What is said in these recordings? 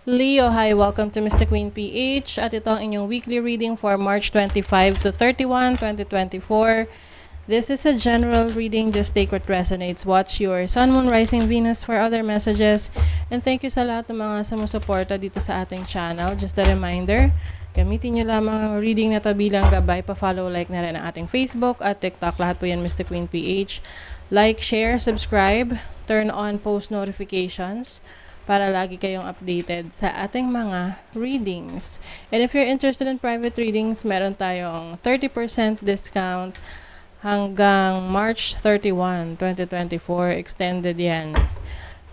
Leo, hi! Welcome to Mr. Queen PH at ito ang inyong weekly reading for March 25 to 31, 2024. This is a general reading. Just take what resonates. Watch your Sun, Moon, Rising, Venus for other messages. And thank you sa lahat ng mga sumusuporta dito sa ating channel. Just a reminder, gamitin nyo lamang ang reading na to bilang gabay. Pa-follow, like na rin ang ating Facebook at TikTok. Lahat po yan Mr. Queen PH. Like, share, subscribe, turn on post notifications para lagi kayong updated sa ating mga readings. And if you're interested in private readings, meron tayong 30% discount hanggang March 31, 2024. Extended yan.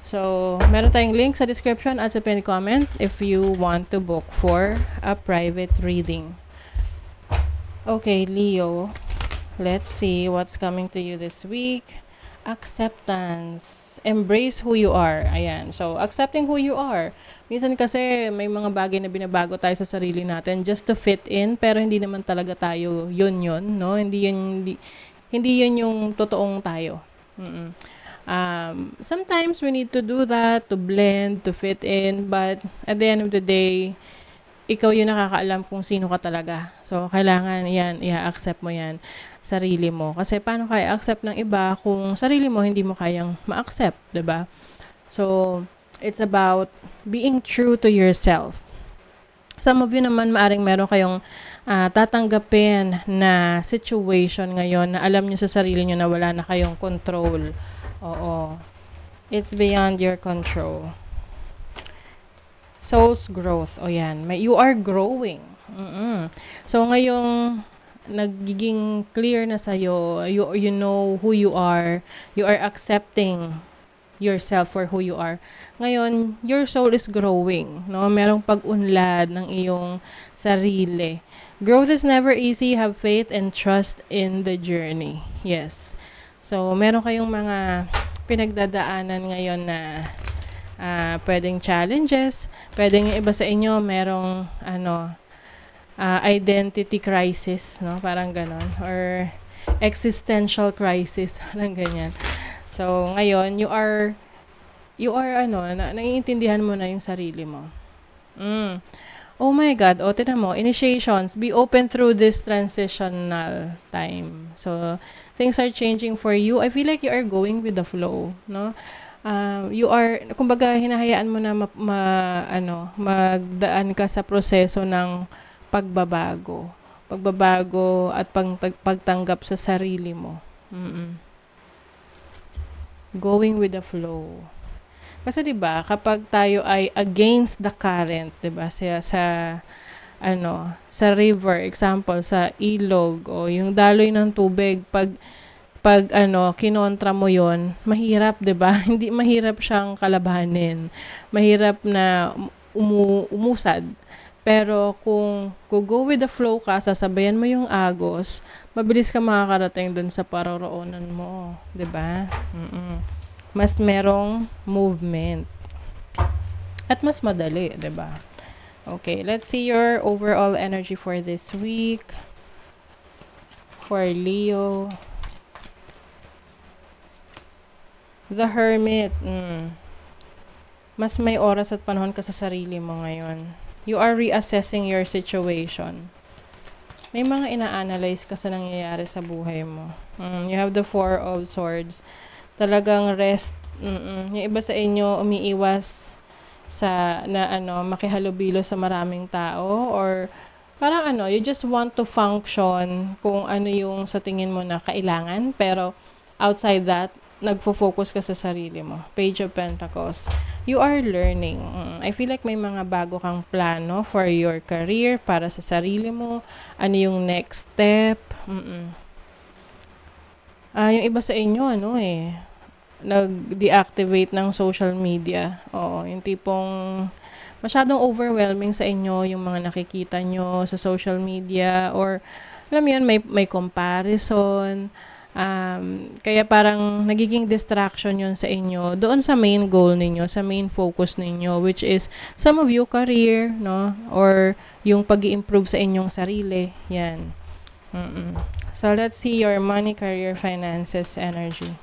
So, meron tayong link sa description at sa pinned comment if you want to book for a private reading. Okay, Leo. Let's see what's coming to you this week. Acceptance. Embrace who you are. Ayan. So, accepting who you are. Minsan kasi may mga bagay na binabago tayo sa sarili natin just to fit in, pero hindi naman talaga tayo yun, no? Hindi yun yung totoong tayo. Sometimes we need to do that, to blend, to fit in, but at the end of the day, ikaw yung nakakaalam kung sino ka talaga. So, kailangan yan, i-accept mo yan, sarili mo. Kasi paano kaya accept ng iba kung sarili mo hindi mo kayang ma-accept, diba? So, it's about being true to yourself. Some of you naman maaring meron kayong tatanggapin na situation ngayon na alam nyo sa sarili nyo na wala na kayong control. Oo. It's beyond your control. Soul's growth. O yan. You are growing. So, ngayong nagiging clear na sa'yo, you know who you are accepting yourself for who you are. Ngayon, your soul is growing. No? Merong pag-unlad ng iyong sarili. Growth is never easy. Have faith and trust in the journey. Yes. So, meron kayong mga pinagdadaanan ngayon na pwedeng challenges, pwedeng iba sa inyo merong identity crisis, no? Parang ganon, or existential crisis, parang ganyan. So, ngayon, you are naiintindihan mo na yung sarili mo. Oh my God, tinan mo, initiations, be open through this transitional time. So, things are changing for you. I feel like you are going with the flow, no? You are, kumbaga, hinahayaan mo na magdaan ka sa proseso ng pagbabago at pagtanggap sa sarili mo. Going with the flow. Kasi 'di ba, kapag tayo ay against the current, 'di ba, sa river, example, sa ilog o yung daloy ng tubig, pag kinontra mo yon, mahirap, 'di ba? Hindi mahirap siyang kalabanin. Mahirap na umusad. Pero kung go with the flow ka, sasabayan mo yung agos, mabilis ka makakarating dun sa paroroonan mo, 'di ba? Mas merong movement. At mas madali, 'di ba? Okay, let's see your overall energy for this week. For Leo. The Hermit. Mas may oras at panahon ka sa sarili mo ngayon. You are reassessing your situation. May mga ina-analyze ka sa nangyayari sa buhay mo. You have the Four of Swords. Talagang rest. Yung iba sa inyo umiiwas sa makihalubilo sa maraming tao, or parang you just want to function kung ano yung sa tingin mo na kailangan, pero outside that, nagfo-focus ka sa sarili mo. Page of Pentacles. You are learning. I feel like may mga bago kang plano for your career, para sa sarili mo. Ano yung next step? Yung iba sa inyo, nag-deactivate ng social media. Oo, yung tipong masyadong overwhelming sa inyo yung mga nakikita nyo sa social media, or alam mo yun, may comparison. Kaya parang nagiging distraction yun sa inyo doon sa main goal ninyo, sa main focus ninyo, which is some of you career, no? Or yung pag-i-improve sa inyong sarili. Yan. So, let's see your money, career, finances, energy.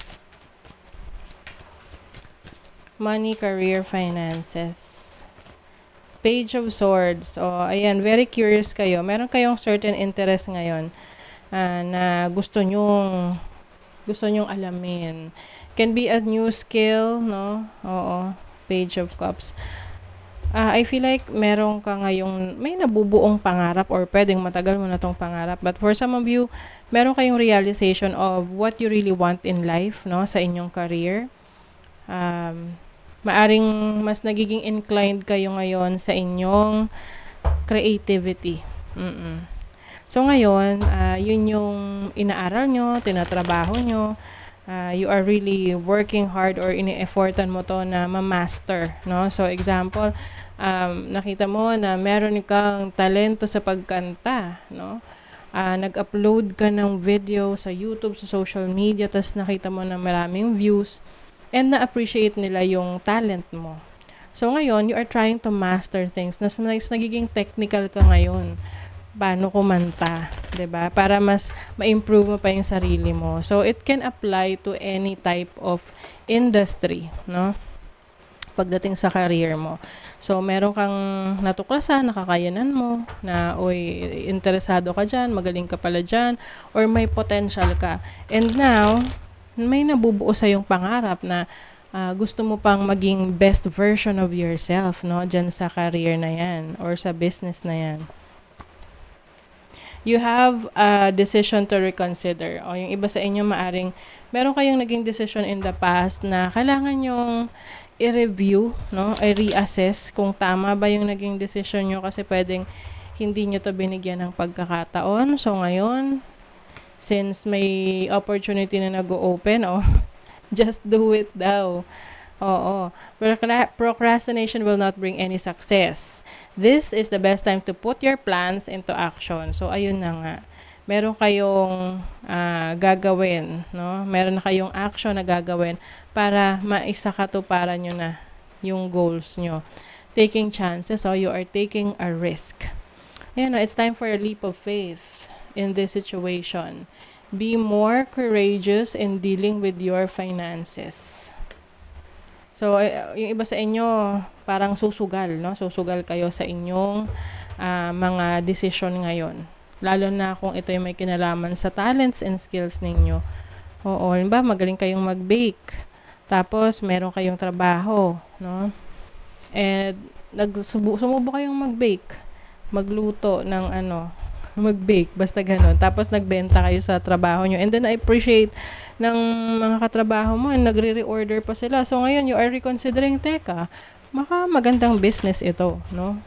Money, career, finances. Page of Swords. O, ayan, very curious kayo. Meron kayong certain interest ngayon na gusto nyong alamin. Can be a new skill, no? Oo, Page of Cups. I feel like meron ka ngayong, may nabubuong pangarap or pwedeng matagal mo na tong pangarap. But for some of you, meron kayong realization of what you really want in life, no? Sa inyong career. Maaring mas nagiging inclined kayo ngayon sa inyong creativity. So ngayon, yun yung inaaral nyo, tinatrabaho nyo, you are really working hard or ini-effortan mo to na ma-master, no? So example, nakita mo na meron kang talento sa pagkanta, no? Nag-upload ka ng video sa YouTube, sa social media, tas nakita mo na maraming views, and na-appreciate nila yung talent mo. So, ngayon, you are trying to master things. Nagiging technical ka ngayon. Paano kumanta, 'di ba? Para mas ma-improve mo pa yung sarili mo. So, it can apply to any type of industry, no? Pagdating sa career mo. So, meron kang natuklasan, nakakayanan mo, na, interesado ka dyan, magaling ka pala dyan, or may potential ka. And now, may nabubuo sa yung pangarap na gusto mo pang maging best version of yourself, no? Dyan sa career na yan or sa business na yan. You have a decision to reconsider. O yung iba sa inyo maaring meron kayong naging decision in the past na kailangan yung i-review, no? I-reassess kung tama ba yung naging decision nyo kasi pwedeng hindi nyo to binigyan ng pagkakataon. So ngayon, since may opportunity na nag-o-open, just do it daw. Oo. Procrastination will not bring any success. This is the best time to put your plans into action. So, ayun na nga. Meron kayong gagawin, no? Meron na kayong action na gagawin para maisakatuparan nyo na yung goals nyo. Taking chances, you are taking a risk. Ayan, it's time for a leap of faith in this situation. Be more courageous in dealing with your finances. So, yung iba sa inyo, parang susugal, no? Susugal kayo sa inyong mga decision ngayon. Lalo na kung ito yung may kinalaman sa talents and skills ninyo. Oo, ba magaling kayong mag-bake. Tapos, meron kayong trabaho, no? And, sumubo kayong mag-bake. Magluto ng mag-bake, basta ganun. Tapos nagbenta kayo sa trabaho nyo. And then I appreciate ng mga katrabaho mo and nagre-reorder pa sila. So ngayon, you are reconsidering, teka, magandang business ito, no?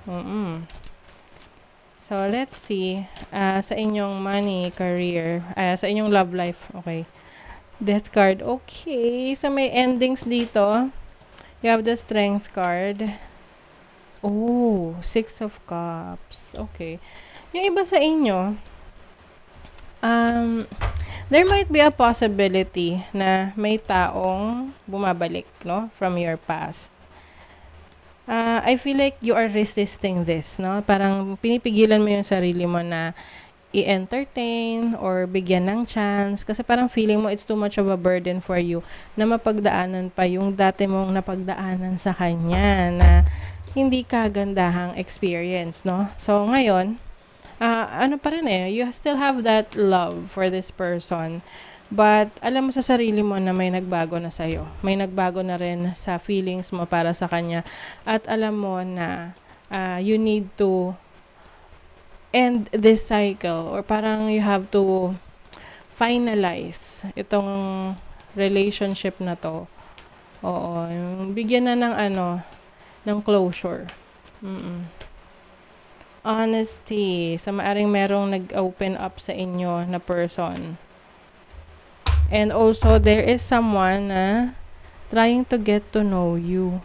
So let's see, sa inyong money, career, sa inyong love life, okay. Death card, okay. So may endings dito. You have the Strength card. Oh, 6 of Cups. Okay. Yung iba sa inyo, there might be a possibility na may taong bumabalik, no, from your past. I feel like you are resisting this, no? Parang pinipigilan mo yung sarili mo na i-entertain or bigyan ng chance kasi parang feeling mo it's too much of a burden for you na mapagdaanan pa yung dati mong napagdaanan sa kanya na hindi kagandahang experience, no? So, ngayon, pa rin you still have that love for this person. But, alam mo sa sarili mo na may nagbago na sa'yo. May nagbago na rin sa feelings mo para sa kanya. At alam mo na you need to end this cycle. Or parang you have to finalize itong relationship na to. Oo. Bigyan na ng closure. Honesty. So, maaring merong nag-open up sa inyo na person. And also, there is someone na trying to get to know you.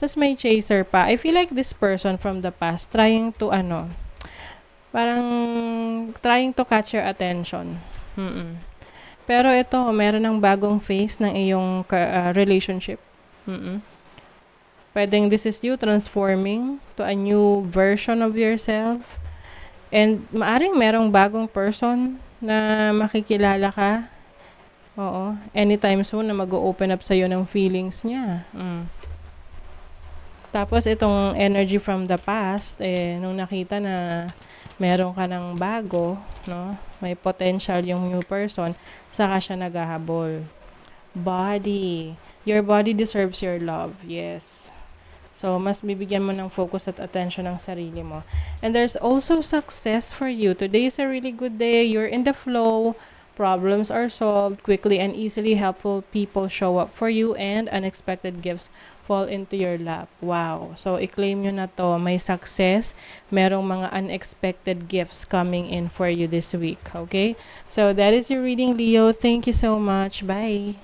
Tapos may chaser pa. I feel like this person from the past trying to parang trying to catch your attention. Pero ito, meron ng bagong phase ng iyong relationship. Pwedeng this is you transforming to a new version of yourself. And maaring merong bagong person na makikilala ka. Oo. Anytime soon na mag-open up sa'yo ng feelings niya. Tapos itong energy from the past, nung nakita na meron ka ng bago, no? May potential yung new person, saka siya naghahabol. Body. Your body deserves your love. Yes. So, mas bibigyan mo ng focus at attention ng sarili mo. And there's also success for you. Today is a really good day. You're in the flow. Problems are solved quickly and easily. Helpful people show up for you and unexpected gifts fall into your lap. Wow. So, i-claim nyo na to. May success. Merong mga unexpected gifts coming in for you this week. Okay? So, that is your reading, Leo. Thank you so much. Bye.